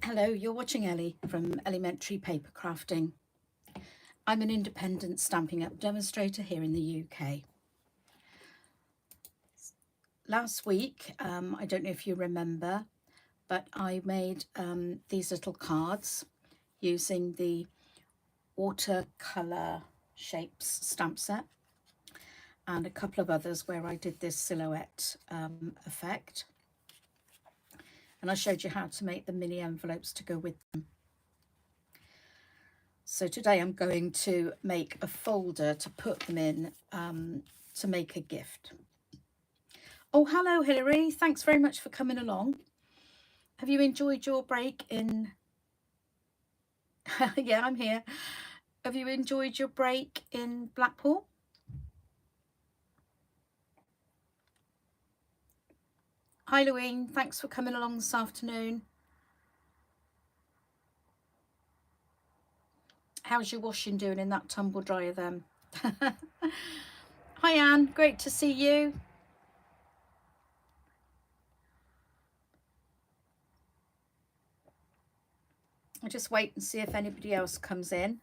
Hello, you're watching Ellie from Ellymentry Papercrafting. I'm an independent Stampin' Up demonstrator here in the UK. Last week, I don't know if you remember, but I made these little cards using the watercolour shapes stamp set and a couple of others where I did this silhouette effect. And I showed you how to make the mini envelopes to go with them. So today I'm going to make a folder to put them in to make a gift. Oh, hello, Hilary. Thanks very much for coming along. Have you enjoyed your break in... Yeah, I'm here. Have you enjoyed your break in Blackpool? Hi, Louine. Thanks for coming along this afternoon. How's your washing doing in that tumble dryer then? Hi, Anne. Great to see you. I'll just wait and see if anybody else comes in.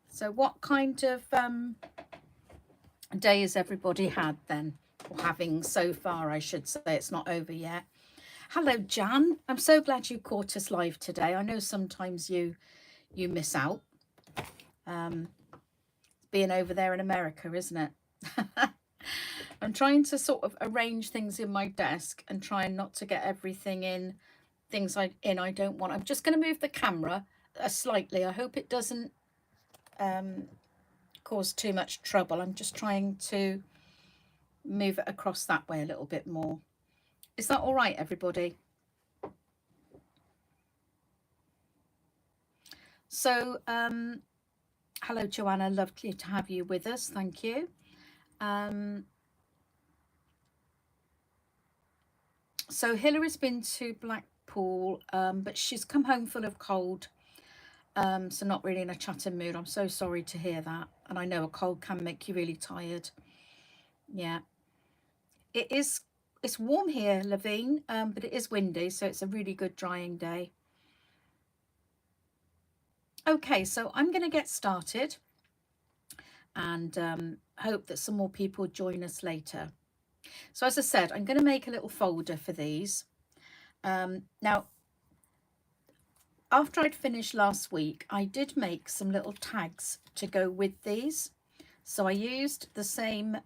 So what kind of day has everybody had then? Or having so far, I should say. It's not over yet. Hello, Jan. I'm so glad you caught us live today. I know sometimes you miss out. Being over there in America, isn't it? I'm trying to sort of arrange things in my desk and trying not to get everything in, things I don't want. I'm just going to move the camera slightly. I hope it doesn't cause too much trouble. I'm just trying to move it across that way a little bit more. Is that all right, everybody? So, hello, Joanna. Lovely to have you with us. Thank you. So Hillary's been to Blackpool, but she's come home full of cold. So not really in a chatting mood. I'm so sorry to hear that. And I know a cold can make you really tired. Yeah. It's warm here, Lavine, but it is windy, so it's a really good drying day. Okay, so I'm going to get started and hope that some more people join us later. So as I said, I'm going to make a little folder for these. Now, after I'd finished last week, I did make some little tags to go with these. So I used the same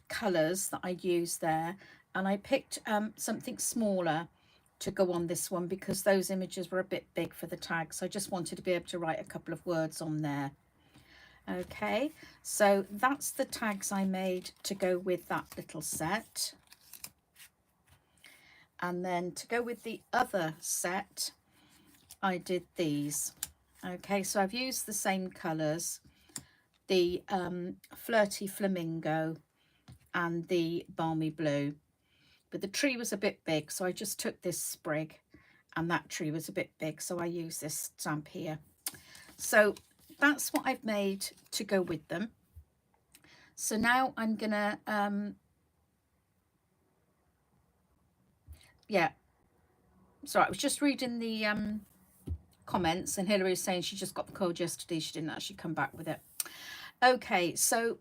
colours that I used there, and I picked something smaller to go on this one because those images were a bit big for the tag. So I just wanted to be able to write a couple of words on there. Okay, so that's the tags I made to go with that little set. And then to go with the other set, I did these. Okay, so I've used the same colours, the Flirty Flamingo and the Balmy Blue. But the tree was a bit big, so I just took this sprig, and that tree was a bit big, so I used this stamp here. So that's what I've made to go with them. So now I'm gonna yeah, sorry, I was just reading the comments, and Hilary is saying she just got the cold yesterday, she didn't actually come back with it. Okay, so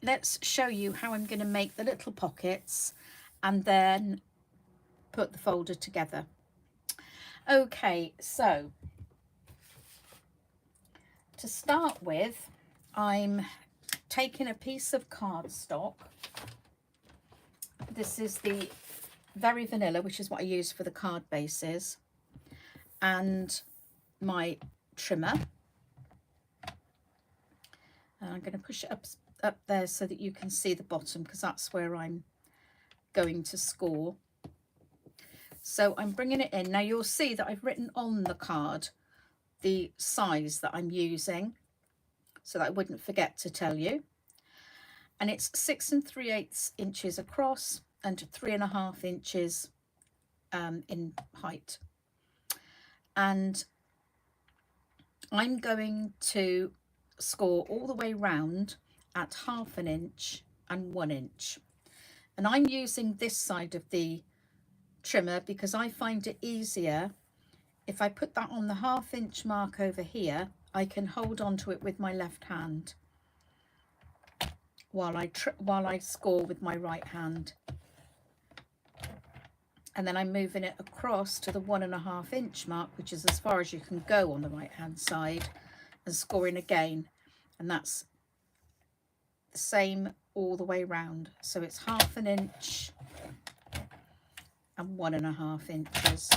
let's show you how I'm going to make the little pockets and then put the folder together. Okay, so to start with, I'm taking a piece of cardstock. This is the Very Vanilla, which is what I use for the card bases, and my trimmer. And I'm going to push it up there so that you can see the bottom, because that's where I'm going to score. So I'm bringing it in. Now you'll see that I've written on the card the size that I'm using so that I wouldn't forget to tell you. And it's 6 3/8 inches across and 3.5 inches in height. And I'm going to score all the way round at 1/2 inch and 1 inch. And I'm using this side of the trimmer because I find it easier if I put that on the 1/2 inch mark over here. I can hold on to it with my left hand while I score with my right hand, and then I'm moving it across to the 1.5 inch mark, which is as far as you can go on the right hand side, and scoring again, and that's the same all the way round. So it's 1/2 inch and 1.5 inches.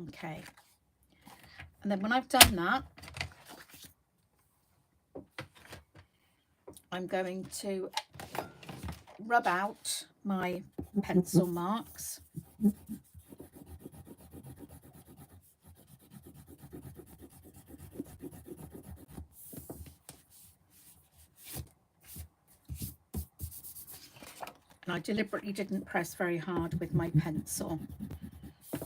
Okay, and then when I've done that, I'm going to rub out my pencil marks. And I deliberately didn't press very hard with my pencil,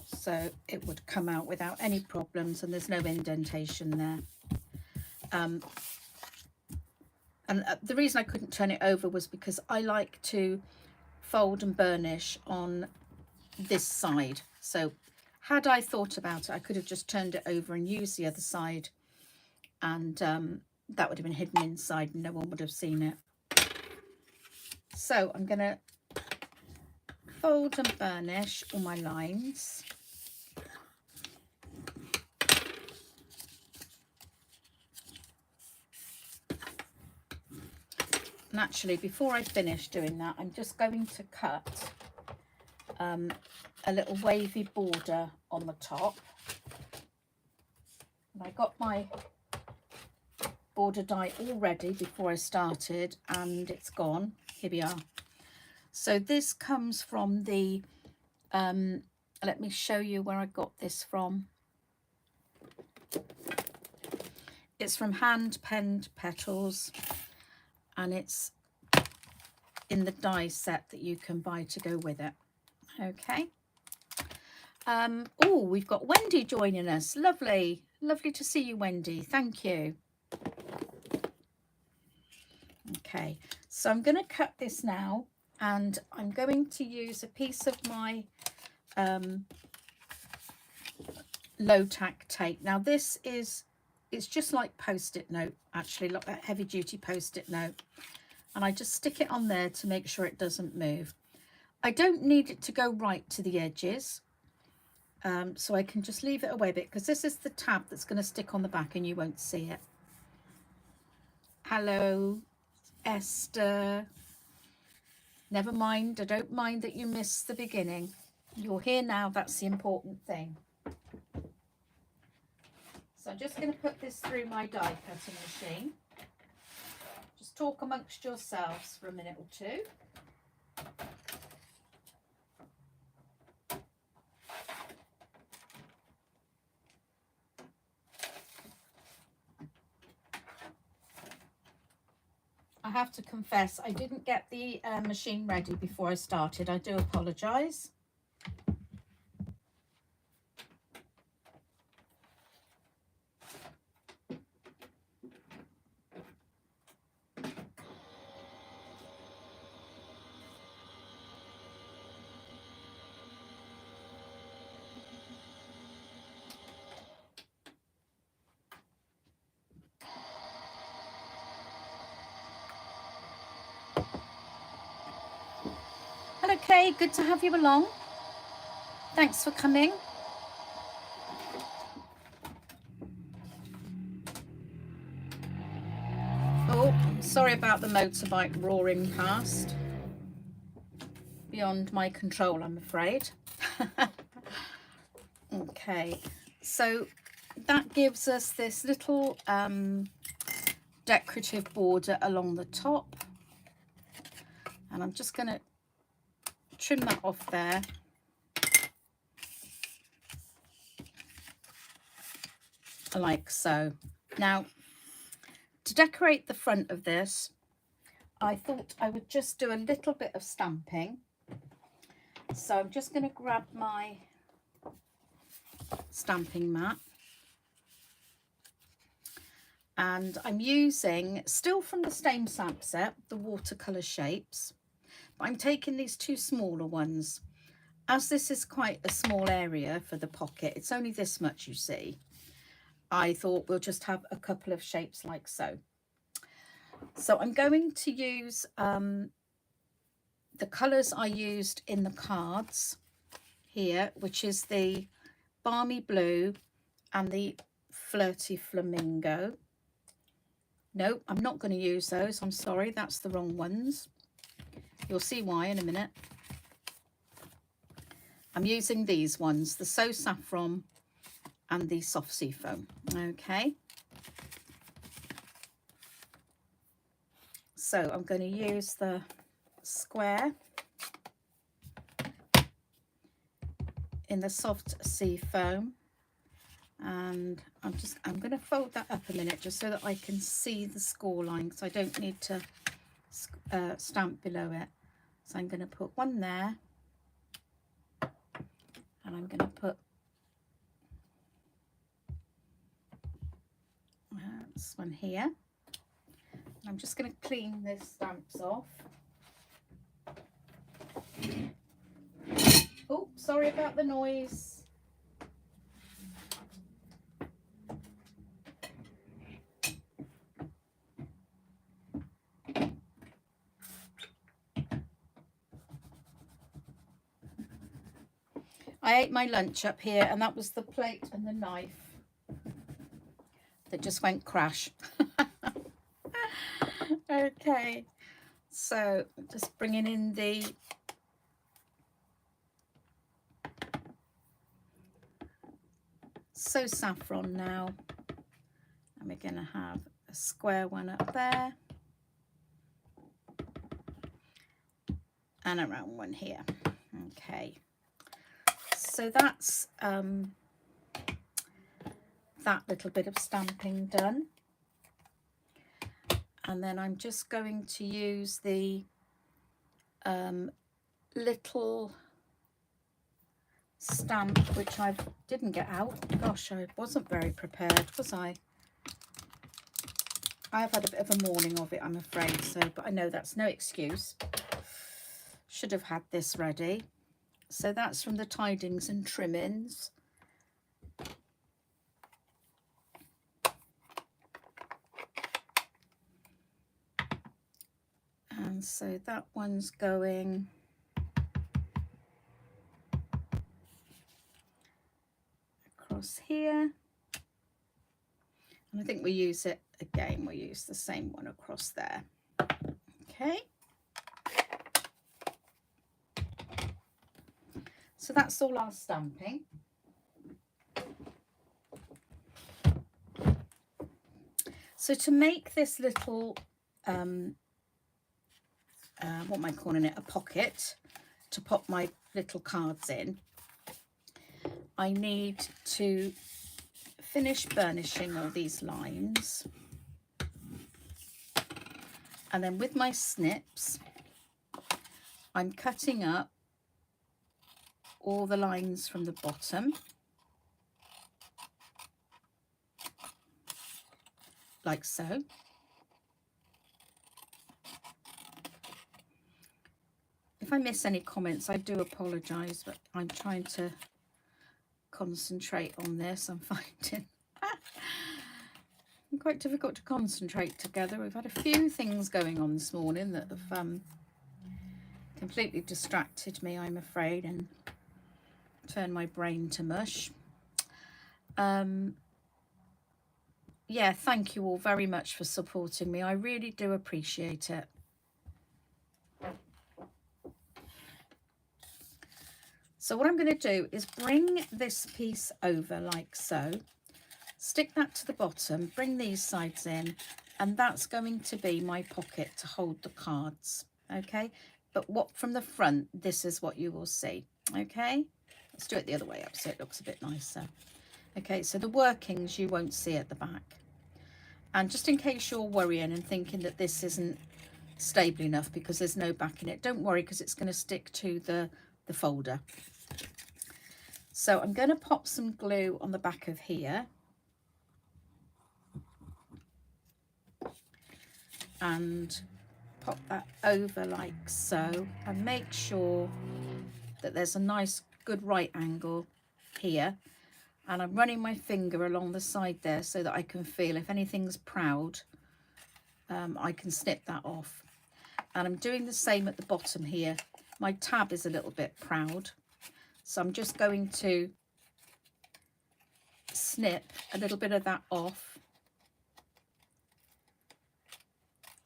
so it would come out without any problems, and there's no indentation there. And the reason I couldn't turn it over was because I like to fold and burnish on this side. So had I thought about it, I could have just turned it over and used the other side, and that would have been hidden inside and no one would have seen it. So I'm going to fold and burnish all my lines. And actually, before I finish doing that, I'm just going to cut a little wavy border on the top. And I got my border die all ready before I started, and it's gone. Here we are. So this comes from the, let me show you where I got this from. It's from Hand Penned Petals, and it's in the die set that you can buy to go with it. Okay. Oh, we've got Wendy joining us. Lovely. Lovely to see you, Wendy. Thank you. Okay, so I'm going to cut this now, and I'm going to use a piece of my low tack tape. Now this is, it's just like post-it note, actually, like that heavy duty post-it note, and I just stick it on there to make sure it doesn't move. I don't need it to go right to the edges, so I can just leave it away a bit, because this is the tab that's going to stick on the back and you won't see it. Hello, Esther. Never mind, I don't mind that you missed the beginning. You're here now, that's the important thing. So I'm just going to put this through my die cutting machine. Just talk amongst yourselves for a minute or two. I have to confess, I didn't get the machine ready before I started. I do apologise. Hello, Kay. Good to have you along. Thanks for coming. Oh, sorry about the motorbike roaring past. Beyond my control, I'm afraid. Okay, so that gives us this little decorative border along the top. And I'm just going to trim that off there. Like so. Now, to decorate the front of this, I thought I would just do a little bit of stamping. So I'm just going to grab my stamping mat. And I'm using, still from the Stain Stamp set, the watercolour shapes, but I'm taking these two smaller ones. As this is quite a small area for the pocket, it's only this much, you see, I thought we'll just have a couple of shapes like so. So I'm going to use the colours I used in the cards here, which is the Balmy Blue and the Flirty Flamingo. No, I'm not going to use those. I'm sorry, that's the wrong ones. You'll see why in a minute. I'm using these ones, the So Saffron and the Soft Seafoam. Okay. So I'm going to use the square in the Soft Seafoam. And I'm going to fold that up a minute just so that I can see the score line, because I don't need to stamp below it. So I'm going to put one there, and I'm going to put this one here. I'm just going to clean the stamps off. Oh, sorry about the noise. I ate my lunch up here, and that was the plate and the knife that just went crash. Okay, so just bringing in the So Saffron now, and we're going to have a square one up there and a round one here. Okay, so that's that little bit of stamping done. And then I'm just going to use the little stamp, which I didn't get out. Gosh, I wasn't very prepared, was I? I've had a bit of a morning of it, I'm afraid, so, but I know that's no excuse. Should have had this ready. So that's from the Tidings and Trimmings. And so that one's going across here. And I think we use it again, we'll use the same one across there. Okay. So that's all our stamping. So to make this little, what am I calling it, a pocket to pop my little cards in, I need to finish burnishing all these lines. And then with my snips, I'm cutting up all the lines from the bottom, like so. If I miss any comments, I do apologise, but I'm trying to concentrate on this. I'm finding quite difficult to concentrate together. We've had a few things going on this morning that have completely distracted me, I'm afraid, and turned my brain to mush. Yeah, thank you all very much for supporting me. I really do appreciate it. So what I'm going to do is bring this piece over like so, stick that to the bottom, bring these sides in, and that's going to be my pocket to hold the cards. Okay, but what from the front, this is what you will see. Okay, let's do it the other way up so it looks a bit nicer. Okay, so the workings you won't see at the back. And just in case you're worrying and thinking that this isn't stable enough because there's no back in it, don't worry, because it's going to stick to the folder. So I'm going to pop some glue on the back of here. and pop that over like so, and make sure that there's a nice good right angle here, and I'm running my finger along the side there so that I can feel if anything's proud, I can snip that off. And I'm doing the same at the bottom here. My tab is a little bit proud, so I'm just going to snip a little bit of that off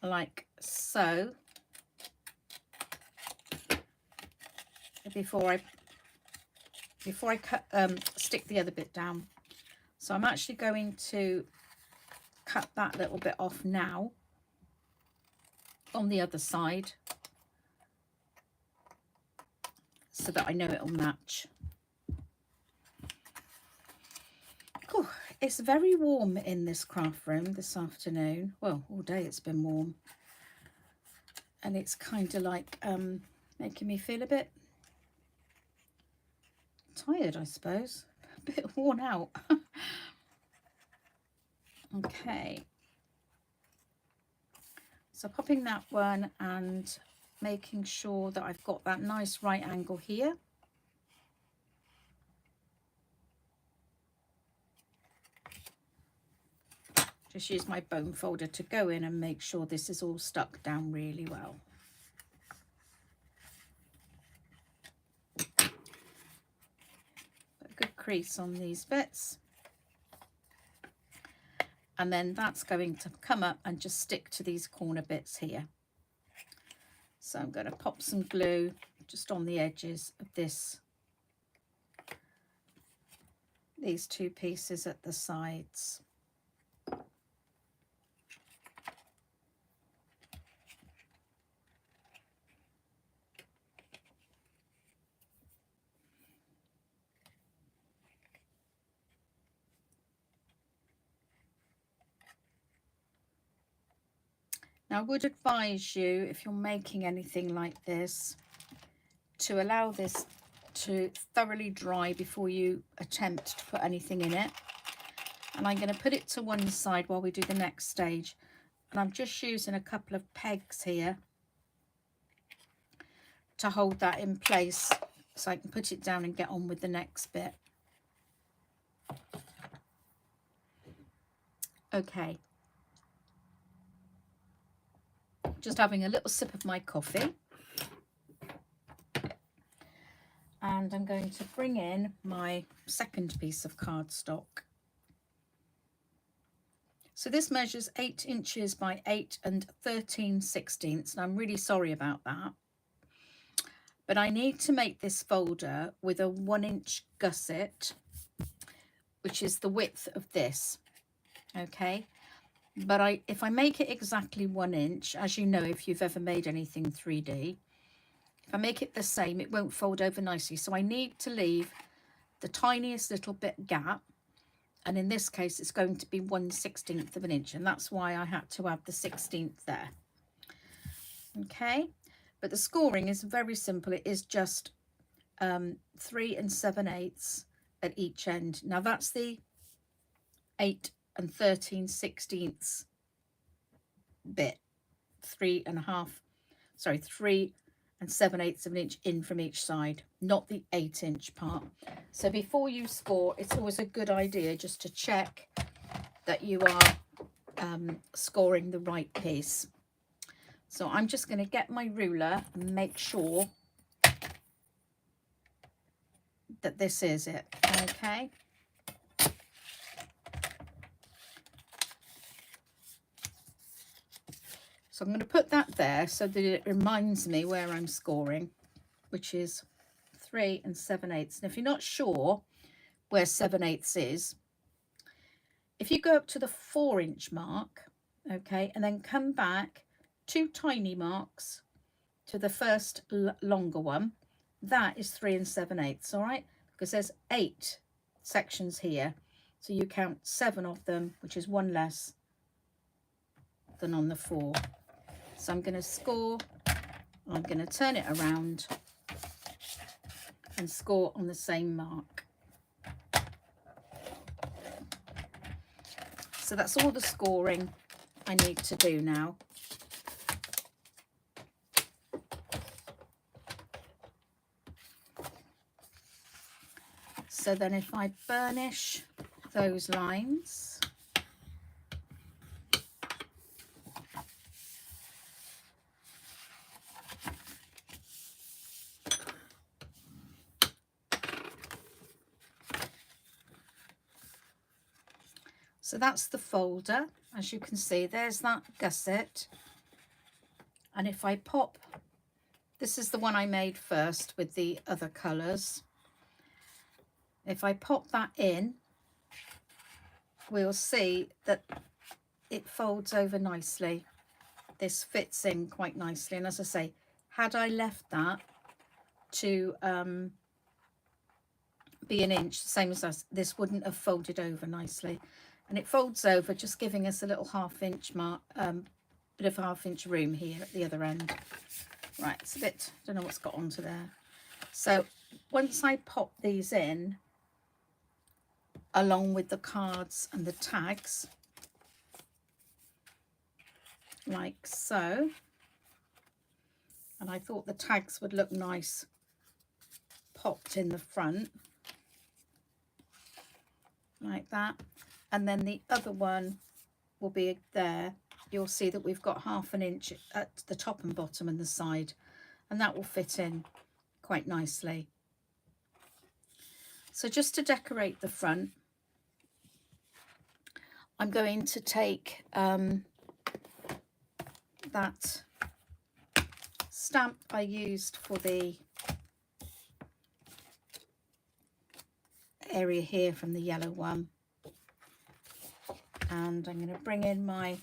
like so before I cut stick the other bit down. So I'm actually going to cut that little bit off now on the other side so that I know it'll match. Oh, it's very warm in this craft room this afternoon. Well, all day it's been warm, and it's kind of like making me feel a bit tired, I suppose, a bit worn out. Okay, so popping that one and making sure that I've got that nice right angle here. Just use my bone folder to go in and make sure this is all stuck down really well. Put a good crease on these bits. And then that's going to come up and just stick to these corner bits here. So I'm going to pop some glue just on the edges of these two pieces at the sides. Now, I would advise you, if you're making anything like this, to allow this to thoroughly dry before you attempt to put anything in it. And I'm going to put it to one side while we do the next stage. And I'm just using a couple of pegs here to hold that in place so I can put it down and get on with the next bit. Okay. Just having a little sip of my coffee, and I'm going to bring in my second piece of cardstock. So this measures 8 inches by 8 and 13/16, and I'm really sorry about that, but I need to make this folder with a 1-inch gusset, which is the width of this. Okay, but if I make it exactly 1 inch, as you know, if you've ever made anything 3D, if I make it the same, it won't fold over nicely. So I need to leave the tiniest little bit gap. And in this case, it's going to be 1/16 of an inch. And that's why I had to add the 16th there. Okay. But the scoring is very simple. It is just 3 7/8 at each end. Now that's the 8 and 13/16 bit, 3 7/8 of an inch in from each side, not the 8-inch part. So before you score, it's always a good idea just to check that you are scoring the right piece. So I'm just going to get my ruler and make sure that this is it. Okay. So I'm going to put that there so that it reminds me where I'm scoring, which is 3 7/8. And if you're not sure where 7/8 is, if you go up to the 4-inch mark, okay, and then come back 2 tiny marks to the first longer one, that is 3 7/8, all right? Because there's 8 sections here. So you count 7 of them, which is 1 less than on the 4. So I'm going to score, I'm going to turn it around and score on the same mark. So that's all the scoring I need to do now. So then if I burnish those lines, so that's the folder. As you can see, there's that gusset. And if I pop, this is the one I made first with the other colours. If I pop that in, we'll see that it folds over nicely. This fits in quite nicely. And as I say, had I left that to be an inch, same as us, this wouldn't have folded over nicely. And it folds over, just giving us a little half-inch mark, bit of half-inch room here at the other end. Right, it's a bit, don't know what's got onto there. So once I pop these in, along with the cards and the tags, like so, and I thought the tags would look nice popped in the front, like that, and then the other one will be there. You'll see that we've got ½ inch at the top and bottom and the side, and that will fit in quite nicely. So just to decorate the front, I'm going to take that stamp I used for the area here from the yellow one, and I'm going to bring in my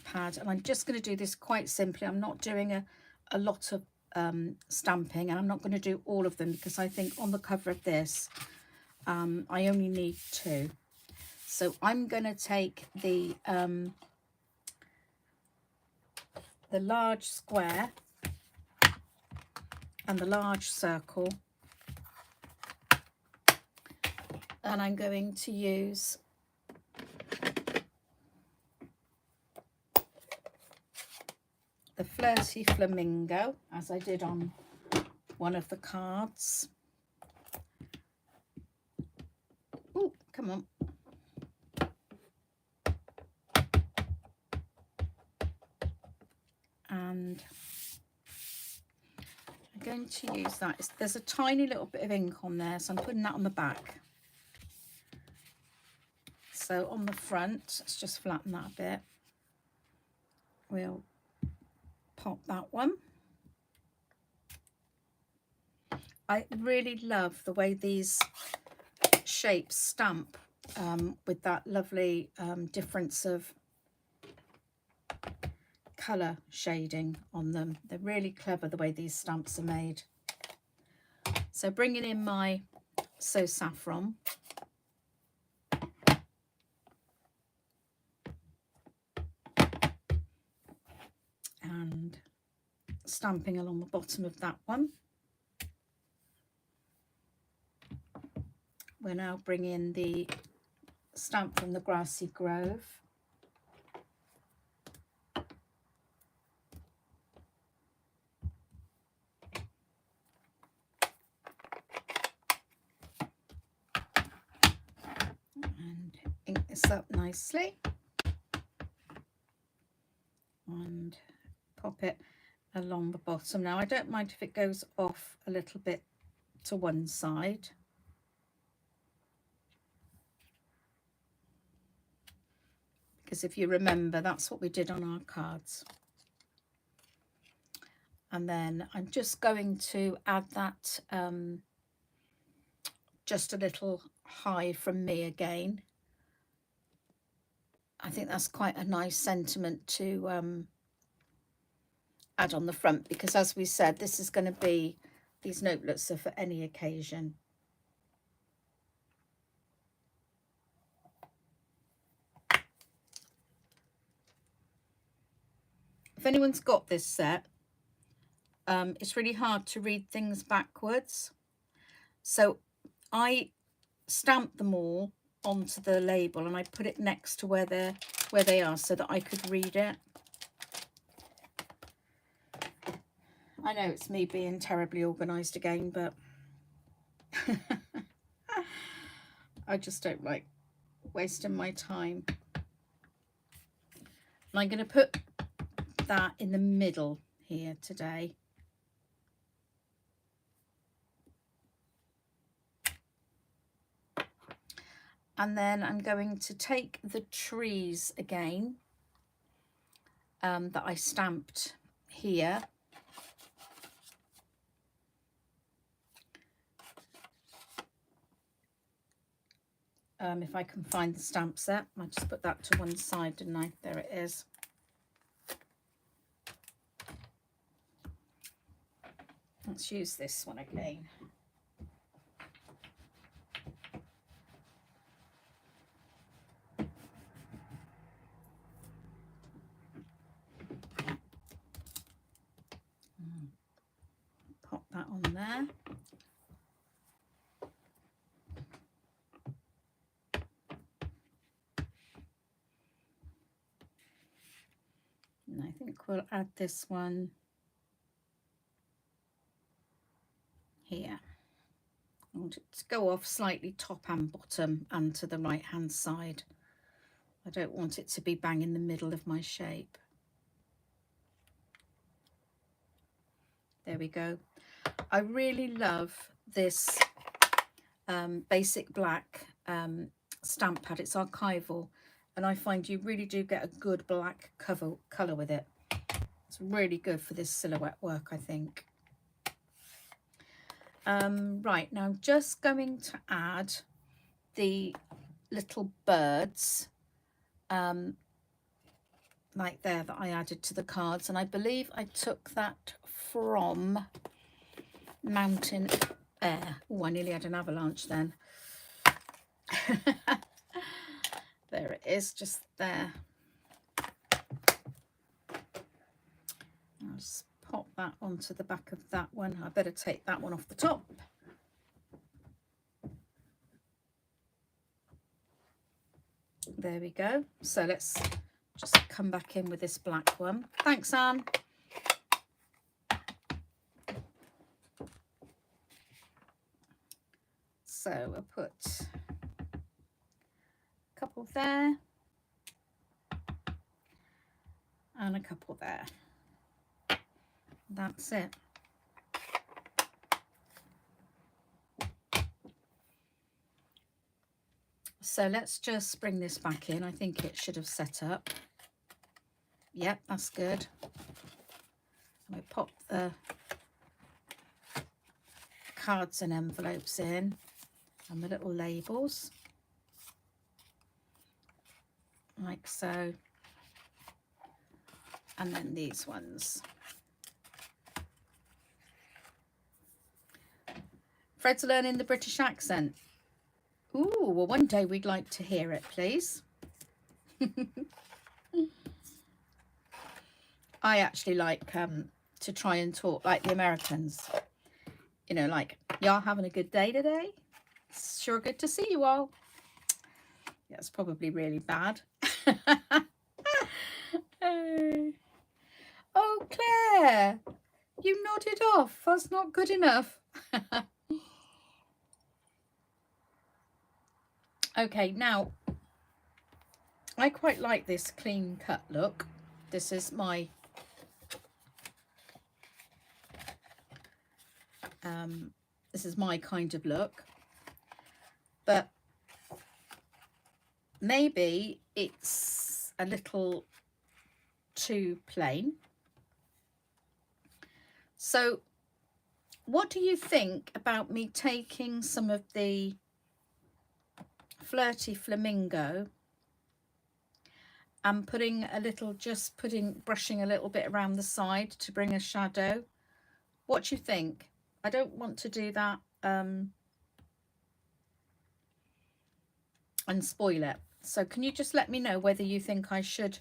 pad, and I'm just going to do this quite simply. I'm not doing a lot of stamping, and I'm not going to do all of them because I think on the cover of this I only need 2. So I'm going to take the large square and the large circle, and I'm going to use the Flirty Flamingo, as I did on one of the cards. Oh, come on. And I'm going to use that. There's a tiny little bit of ink on there, so I'm putting that on the back. So on the front, let's just flatten that a bit. We'll pop that one. I really love the way these shapes stamp with that lovely difference of colour shading on them. They're really clever the way these stamps are made. So bringing in my So Saffron, and stamping along the bottom of that one. We're now bringing the stamp from the Grassy Grove. And ink this up nicely. And pop it along the bottom. Now I don't mind if it goes off a little bit to one side. Because if you remember, that's what we did on our cards. And then I'm just going to add that just a little high from me again. I think that's quite a nice sentiment to add on the front, because as we said, this is going to be, these notelets are for any occasion. If anyone's got this set, it's really hard to read things backwards. So I stamped them all onto the label and I put it next to where they are so that I could read it. I know it's me being terribly organised again, but I just don't like wasting my time. And I'm going to put that in the middle here today. And then I'm going to take the trees again that I stamped here. If I can find the stamp set, I just put that to one side, didn't I? There it is. Let's use this one again. Pop that on there. And I think we'll add this one here. I want it to go off slightly top and bottom and to the right hand side. I don't want it to be bang in the middle of my shape. There we go. I really love this basic black stamp pad. It's archival, and I find you really do get a good black colour with it. It's really good for this silhouette work, I think. Right, now I'm just going to add the little birds like there that I added to the cards, and I believe I took that from Mountain Air. Oh, I nearly had an avalanche then. There it is, just there. I'll just pop that onto the back of that one. I better take that one off the top. There we go. So let's just come back in with this black one. Thanks, Anne. So I'll put a couple there and a couple there. That's it. So let's just bring this back in. I think it should have set up. Yep, that's good. We pop the cards and envelopes in and the little labels like so, and then these ones. Fred's learning the British accent. Ooh, well, one day we'd like to hear it, please. I actually like to try and talk like the Americans. You know, like, y'all having a good day today? It's sure good to see you all. Yeah, it's probably really bad. Oh, Claire, you nodded off. That's not good enough. Okay, now, I quite like this clean cut look. This is my kind of look, but maybe it's a little too plain. So what do you think about me taking some of the Flirty Flamingo and putting a little, brushing a little bit around the side to bring a shadow? What do you think? I don't want to do that and spoil it. So can you just let me know whether you think I should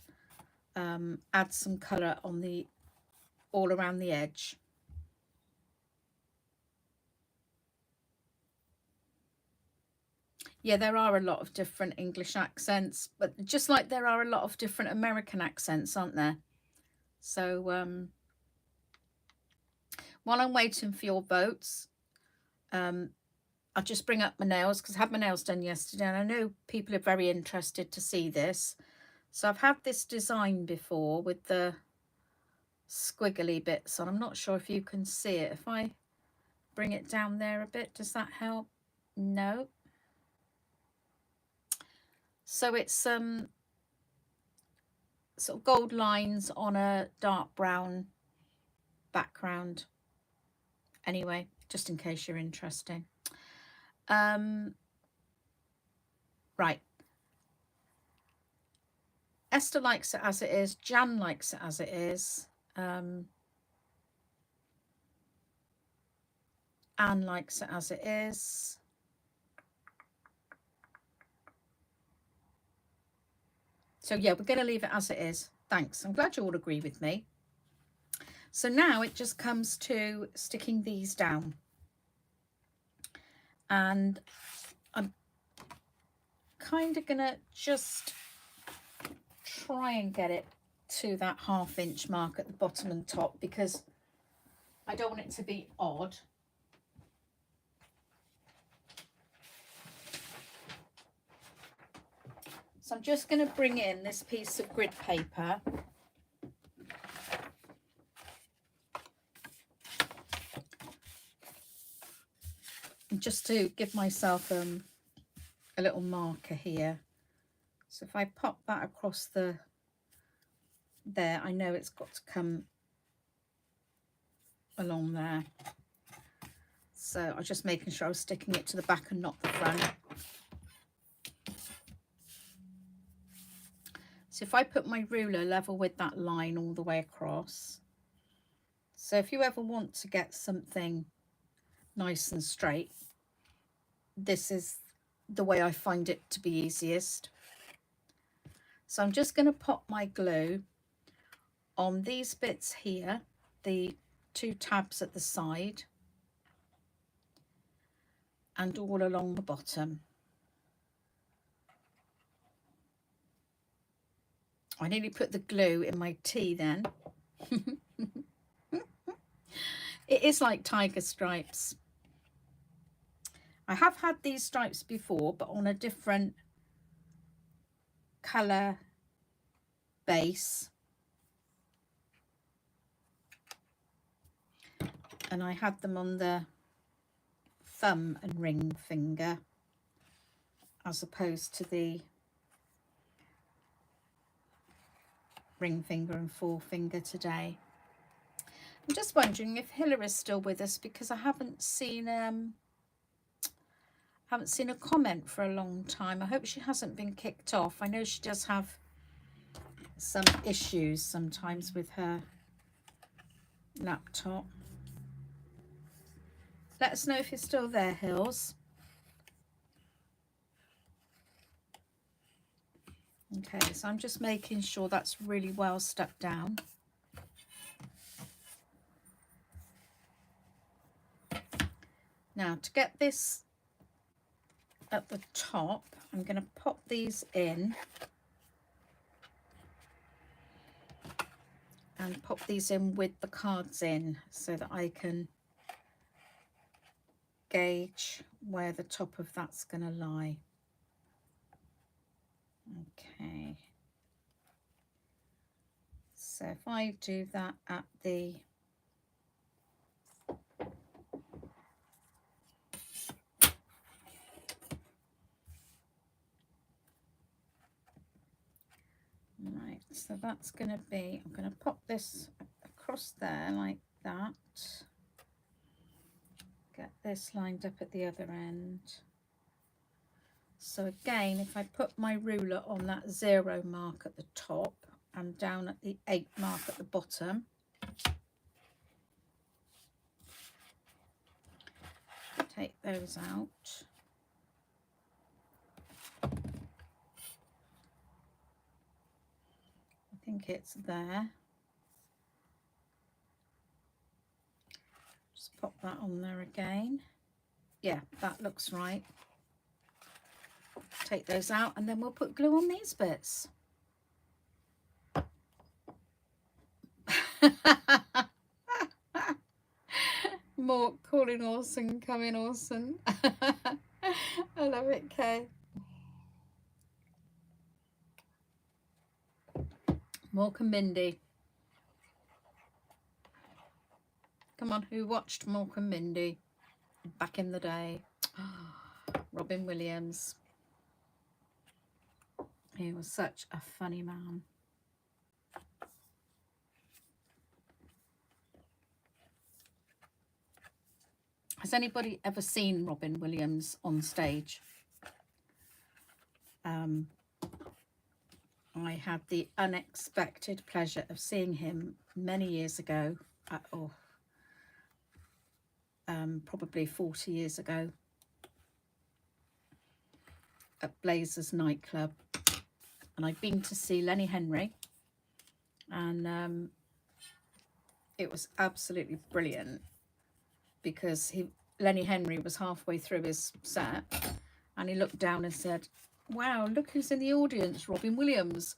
add some colour on the all around the edge? Yeah, there are a lot of different English accents, but just like there are a lot of different American accents, aren't there? So while I'm waiting for your votes, I'll just bring up my nails because I had my nails done yesterday and I know people are very interested to see this. So I've had this design before with the squiggly bits on. I'm not sure if you can see it. If I bring it down there a bit, does that help? No. So it's sort of gold lines on a dark brown background. Anyway, just in case you're interested. Right. Esther likes it as it is. Jan likes it as it is. Anne likes it as it is. So yeah, we're going to leave it as it is. Thanks. I'm glad you all agree with me. So now it just comes to sticking these down. And I'm kind of going to just try and get it to that 1/2 inch mark at the bottom and top because I don't want it to be odd. So I'm just going to bring in this piece of grid paper. And just to give myself a little marker here. So if I pop that across there, I know it's got to come along there. So I was just making sure I was sticking it to the back and not the front. So if I put my ruler level with that line all the way across. So if you ever want to get something nice and straight, this is the way I find it to be easiest. So I'm just going to pop my glue on these bits here, the 2 tabs at the side and all along the bottom. I nearly put the glue in my tea then. It is like tiger stripes. I have had these stripes before, but on a different colour base. And I had them on the thumb and ring finger as opposed to the ring finger and forefinger today. I'm just wondering if Hillary's still with us because I haven't seen a comment for a long time. I hope she hasn't been kicked off. I know she does have some issues sometimes with her laptop. Let us know if you're still there, Hills. Okay, so I'm just making sure that's really well stuck down. Now, to get this at the top, I'm going to pop these in and pop these in with the cards in so that I can gauge where the top of that's going to lie. Okay, so if I do that at the right, so that's going to be, I'm going to pop this across there like that, get this lined up at the other end. So again, if I put my ruler on that 0 mark at the top and down at the 8 mark at the bottom, take those out. I think it's there. Just pop that on there again. Yeah, that looks right. Take those out and then we'll put glue on these bits. More calling Orson, coming Orson. I love it, Kay. Mork and Mindy. Come on, who watched Mork and Mindy back in the day? Robin Williams. He was such a funny man. Has anybody ever seen Robin Williams on stage? I had the unexpected pleasure of seeing him many years ago, at, probably 40 years ago, at Blazers nightclub. And I'd been to see Lenny Henry, and it was absolutely brilliant because Lenny Henry was halfway through his set and he looked down and said, "Wow, look who's in the audience, Robin Williams."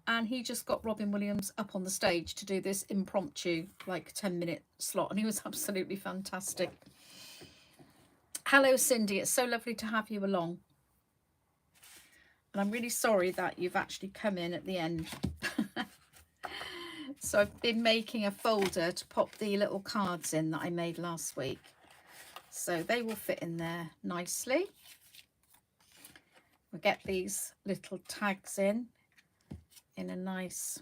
And he just got Robin Williams up on the stage to do this impromptu, like 10-minute slot, and he was absolutely fantastic. Hello, Cindy. It's so lovely to have you along. And I'm really sorry that you've actually come in at the end. So I've been making a folder to pop the little cards in that I made last week. So they will fit in there nicely. We'll get these little tags in a nice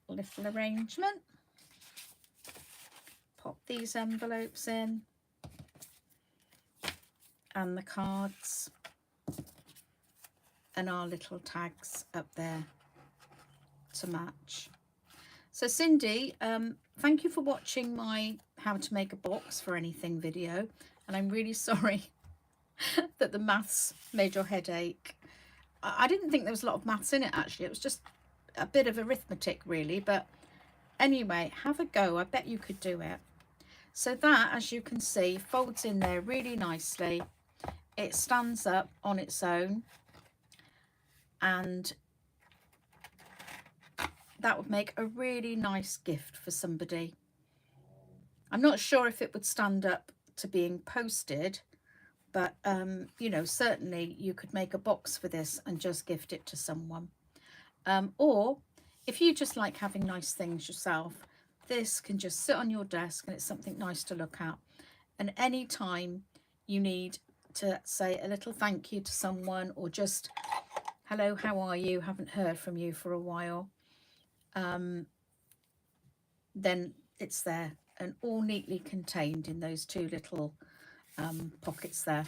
little arrangement. Pop these envelopes in and the cards and our little tags up there to match. So Cindy, thank you for watching my how to make a box for anything video, and I'm really sorry that the maths made your head ache. I didn't think there was a lot of maths in it, actually. It was just a bit of arithmetic, really. But anyway, have a go. I bet you could do it. So that, as you can see, folds in there really nicely. It stands up on its own. And that would make a really nice gift for somebody. I'm not sure if it would stand up to being posted, but, you know, certainly you could make a box for this and just gift it to someone. Or if you just like having nice things yourself, this can just sit on your desk and it's something nice to look at. And any time you need to say a little thank you to someone, or just, hello, how are you? Haven't heard from you for a while. Then it's there and all neatly contained in those two little pockets there.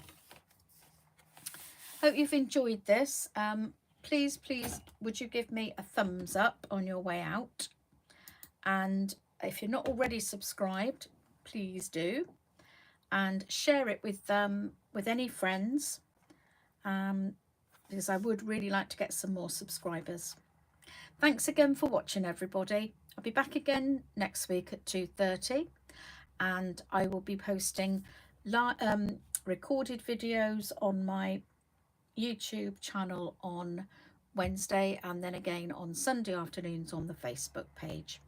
Hope you've enjoyed this. Please would you give me a thumbs up on your way out, and if you're not already subscribed, please do, and share it with any friends, because I would really like to get some more subscribers. Thanks again for watching, everybody. I'll be back again next week at 2:30, and I will be posting recorded videos on my YouTube channel on Wednesday, and then again on Sunday afternoons on the Facebook page.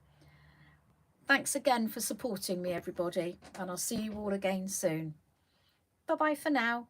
Thanks again for supporting me, everybody, and I'll see you all again soon. Bye bye for now.